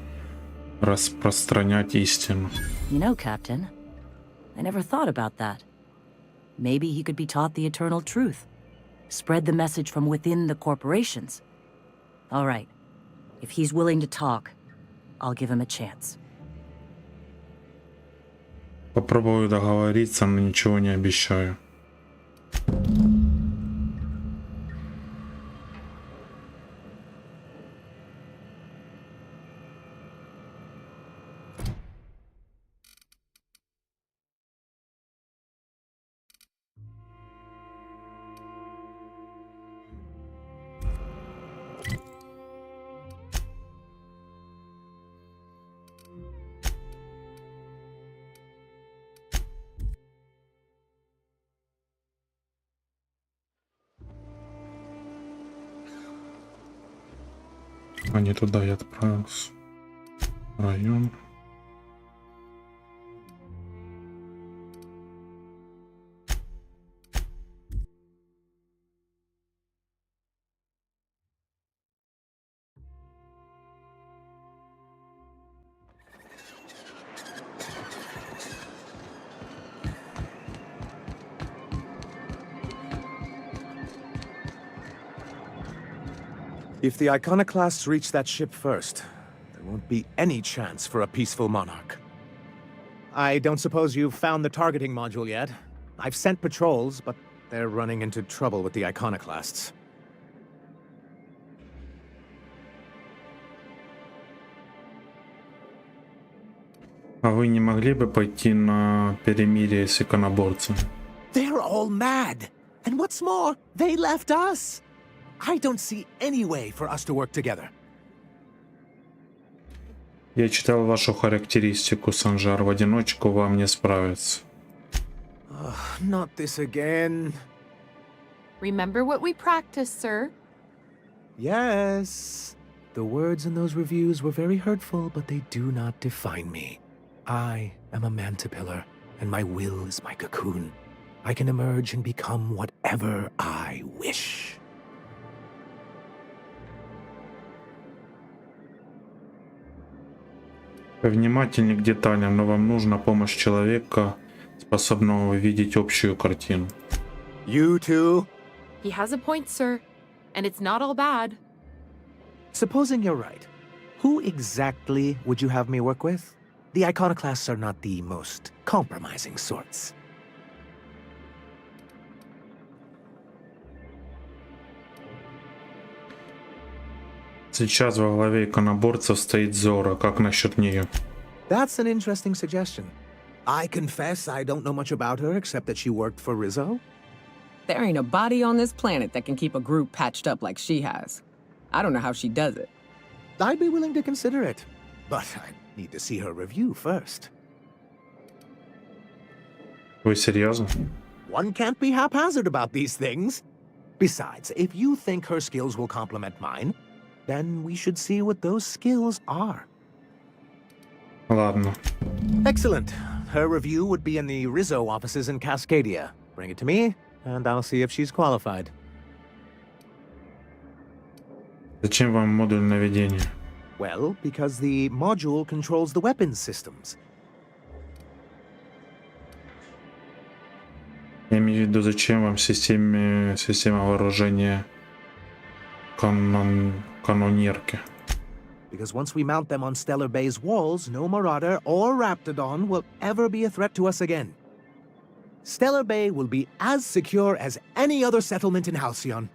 распространять истину. You know, Captain, I never thought about that. Maybe he could be taught the eternal truth. Spread the message from within the corporations. All right. If he's willing to talk, I'll give him a chance. Попробую договориться, но ничего не обещаю. А не туда я отправился. Район. If the iconoclasts reach that ship first, there won't be any chance for a peaceful monarch. I don't suppose you've found the targeting module yet? I've sent patrols, but they're running into trouble with the iconoclasts. А вы не могли бы пойти на перемирие с иконоборцами? They're all mad! And what's more, they left us! I don't see any way for us to work together. Я читал вашу характеристику, Санжар. В одиночку вам не справиться. Not this again. Remember what we practiced, sir? Yes. The words in those reviews were very hurtful, but they do not define me. I am a mantipillar, and my will is my cocoon. I can emerge and become whatever I wish. Внимательнее к деталям, но вам нужна помощь человека, способного видеть общую картину. You too? He has a point, sir. And it's not all bad. Supposing you're right, who exactly would you have me work with? The iconoclasts are not the most compromising sorts. Сейчас во главе иконоборцев стоит Зора. Как насчет нее? That's an interesting suggestion. I confess I don't know much about her except that she worked for Rizzo. There ain't a body on this planet that can keep a group patched up like she has. I don't know how she does it. I'd be willing to consider it, but I need to see her review first. Вы серьезно? One can't be haphazard about these things. Besides, if you think her skills will complement mine, then we should see what those skills are. Ладно. Excellent. Her review would be in the Rizzo offices in Cascadia. Bring it to me, and I'll see if she's qualified. Зачем вам модуль наведения? Well, because the module controls the weapons systems. Я имею в виду, зачем вам система вооружения канонерки? Because once we mount them on Stellar Bay's walls, no Marauder or Raptidon will ever be a threat to us again. Stellar Bay will be as secure as any other settlement in Halcyon.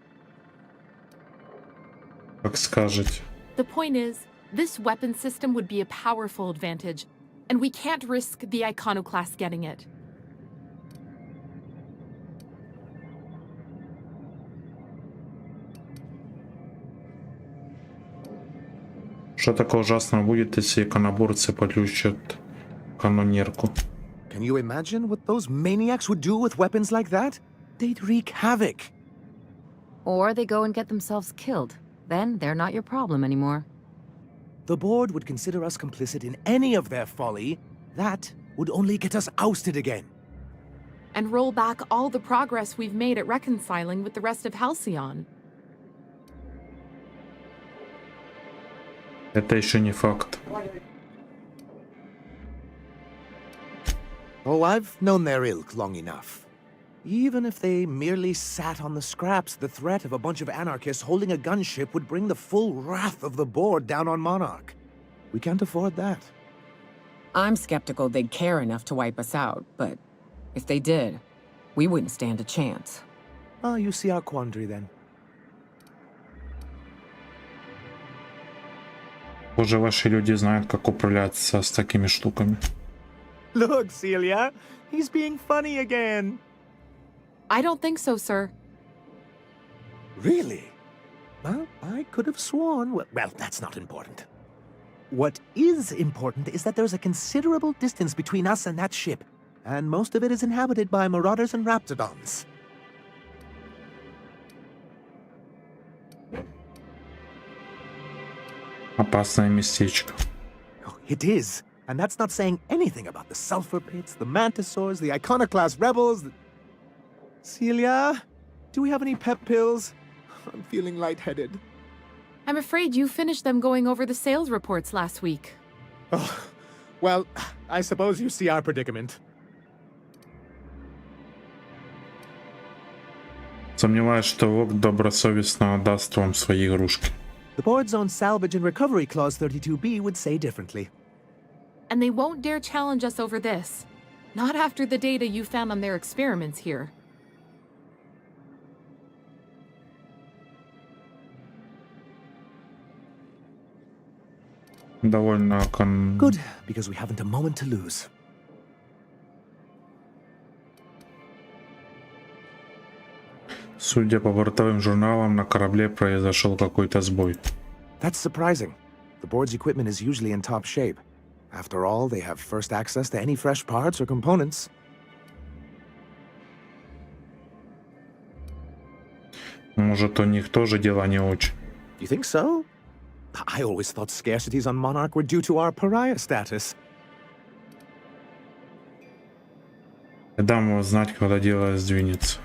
Как скажете. The point is, this weapon system would be a powerful advantage, and we can't risk the iconoclast getting it. Что такое ужасного будет, если иконоборцы получат канонерку? Can you imagine what those maniacs would do with weapons like that? They'd wreak havoc. Or they go and get themselves killed. Then they're not your problem anymore. The board would consider us complicit in any of their folly. That would only get us ousted again. And roll back all the progress we've made at reconciling with the rest of Halcyon. Это еще не факт. Oh, I've known their ilk long enough. Even if they merely sat on the scraps, the threat of a bunch of anarchists holding a gunship would bring the full wrath of the board down on Monarch. We can't afford that. I'm skeptical they'd care enough to wipe us out, but if they did, we wouldn't stand a chance. Oh, you see our quandary then. Уже ваши люди знают, как управляться с такими штуками. Look, Celia, he's being funny again. I don't think so, sir. Really? Well, I could have sworn... Well, that's not important. What is important is that there's a considerable distance between us and that ship, and most of it is inhabited by Marauders and Raptidons. Опасное местечко. Oh, it is. And that's not saying anything about the sulfur pits, the mantisaurs, the iconoclast rebels. Celia, do we have any pep pills? I'm feeling lightheaded. I'm afraid you finished them going over the sales reports last week. Oh, well, I suppose you see our predicament. Сомневаюсь, что Вог добросовестно отдаст вам свои игрушки. The board's own salvage and recovery clause 32B would say differently. And they won't dare challenge us over this. Not after the data you found on their experiments here. Довольно Good, because we haven't a moment to lose. Судя по бортовым журналам, на корабле произошел какой-то сбой. That's surprising. The board's equipment is usually in top shape. After all, they have first access to any fresh parts or components. Может, у них тоже дела не очень. You think so? I always thought scarcities on Monarch were due to our pariah status. Я дам вам знать, когда дело сдвинется.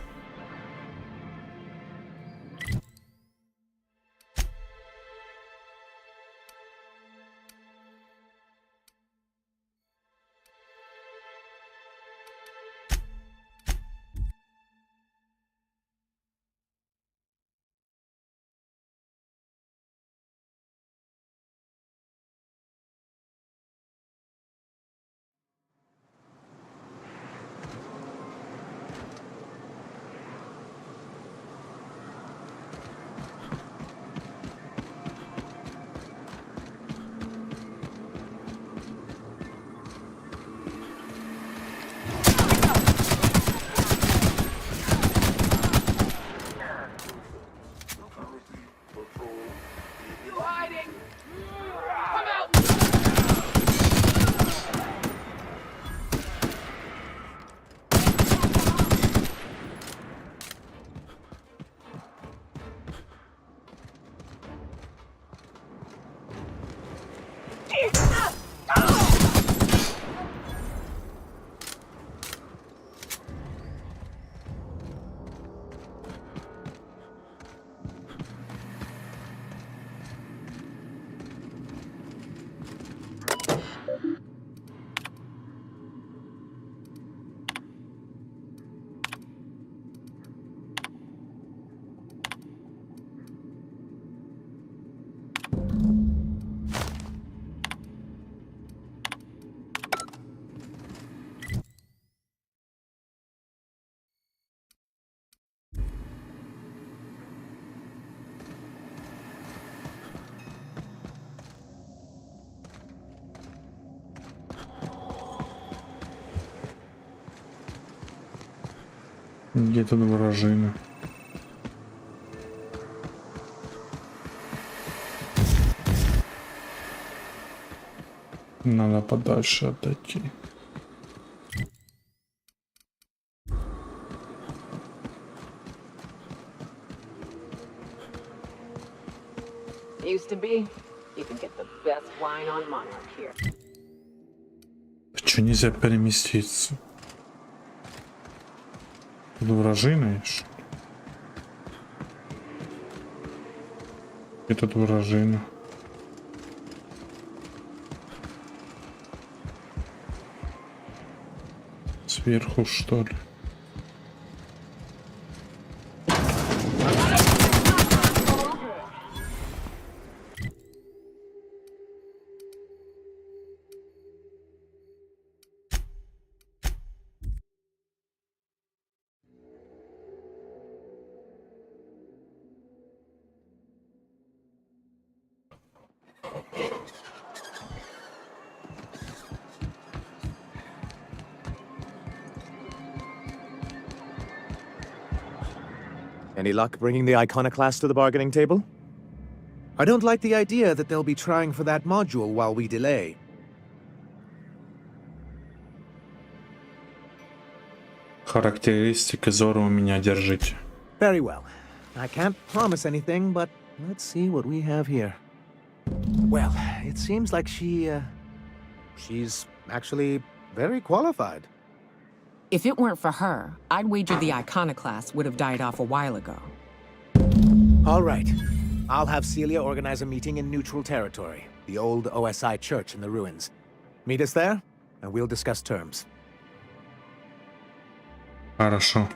Где тут вражина? Надо подальше отойти. Used to be, you could get the best wine on Monarch here. Почему нельзя переместиться? Тут вражина еще. И тут вражина. Сверху, что ли? Any luck bringing the iconoclast to the bargaining table? I don't like the idea that they'll be trying for that module while we delay. Характеристики Зоро у меня держите. Very well. I can't promise anything, but let's see what we have here. Well, it seems like she's actually very qualified. If it weren't for her, I'd wager the iconoclast would have died off a while ago. All right. I'll have Celia organize a meeting in neutral territory, the old OSI church in the ruins. Meet us there, and we'll discuss terms. Хорошо.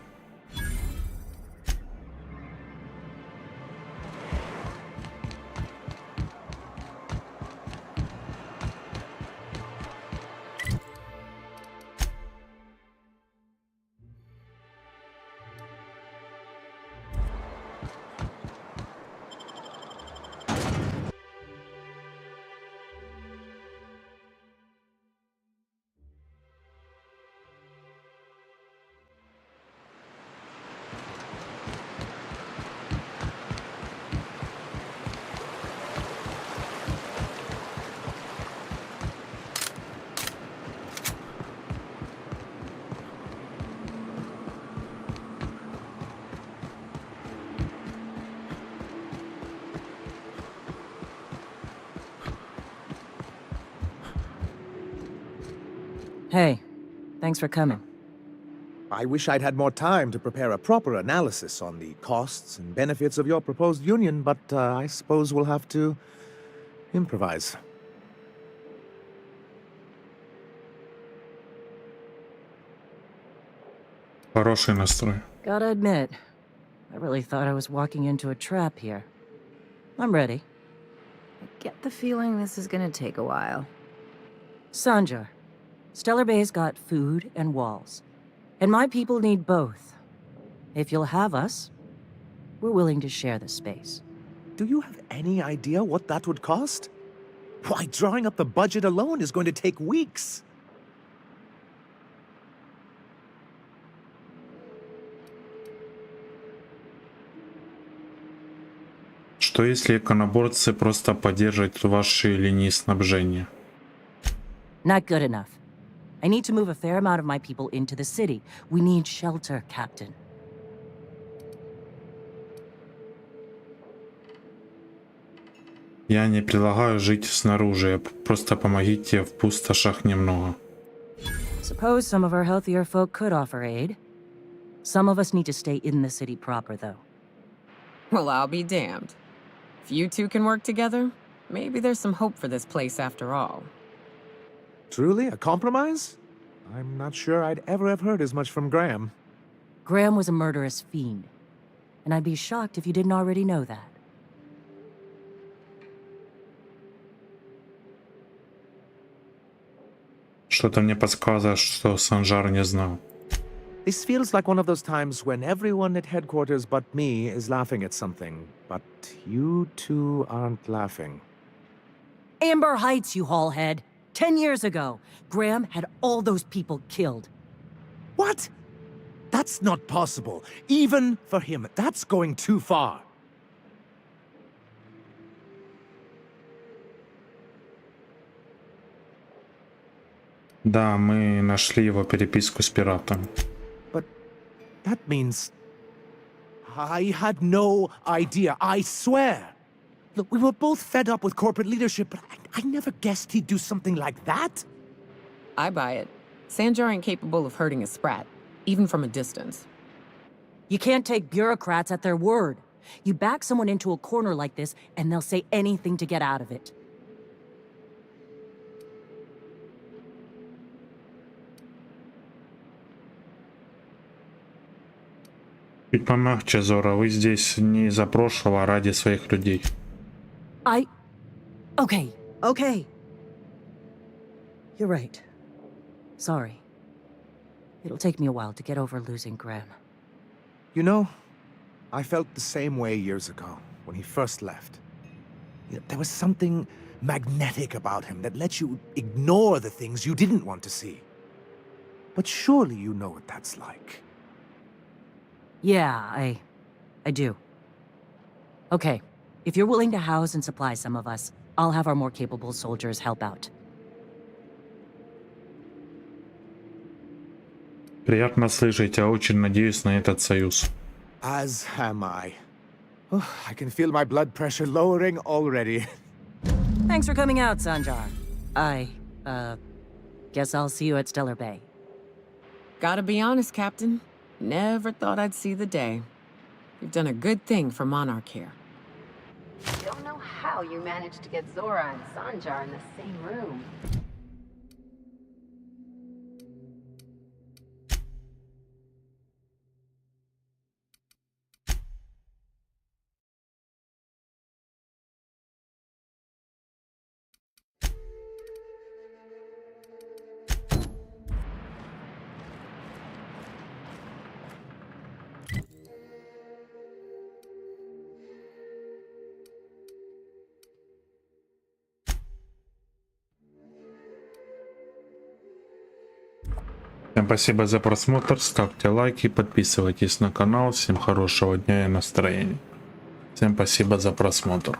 Hey, thanks for coming. I wish I'd had more time to prepare a proper analysis on the costs and benefits of your proposed union, but I suppose we'll have to improvise. Хороший настрой. Gotta admit, I really thought I was walking into a trap here. I'm ready. I get the feeling this is gonna take a while. Sanjar, Stellar Bay's got food and walls. And my people need both. If you'll have us, we're willing to share the space. Do you have any idea what that would cost? Why, drawing up the budget alone is going to take weeks. Что если иконоборцы просто поддержат ваши линии снабжения? Not good enough. I need to move a fair amount of my people into the city. We need shelter, Captain. Я не предлагаю жить снаружи, просто помогите в пустошах немного. Suppose some of our healthier folk could offer aid. Some of us need to stay in the city proper, though. Well, I'll be damned. If you two can work together, maybe there's some hope for this place after all. Truly, a compromise? I'm not sure I'd ever have heard as much from Graham. Graham was a murderous fiend, and I'd be shocked if you didn't already know that. Что-то мне подсказывает, что Санжар не знал. This feels like one of those times when everyone at headquarters but me is laughing at something, but you two aren't laughing. Amber Heights, you haulhead. 10 years ago, Graham had all those people killed. What? That's not possible. Even for him, that's going too far. Да, мы нашли его переписку с пиратом. But that means... I had no idea, I swear. Look, we were both fed up with corporate leadership, but I never guessed he'd do something like that. I buy it. Sanjar ain't capable of hurting a sprat, even from a distance. You can't take bureaucrats at their word. You back someone into a corner like this, and they'll say anything to get out of it. Чуть помягче, Зора, вы здесь не из-за прошлого, а ради своих людей. Okay. You're right. Sorry. It'll take me a while to get over losing Graham. You know, I felt the same way years ago, when he first left. You know, there was something magnetic about him that let you ignore the things you didn't want to see. But surely you know what that's like. Yeah, I do. Okay, if you're willing to house and supply some of us, I'll have our more capable soldiers help out. Приятно слышать, я очень надеюсь на этот союз. As am I. Oh, I can feel my blood pressure lowering already. Thanks for coming out, Sanjar. Guess I'll see you at Stellar Bay. Gotta be honest, Captain. Never thought I'd see the day. You've done a good thing for Monarch here. Don't know how you managed to get Zora and Sanjar in the same room. Всем спасибо за просмотр, ставьте лайки, подписывайтесь на канал. Всем хорошего дня и настроения. Всем спасибо за просмотр.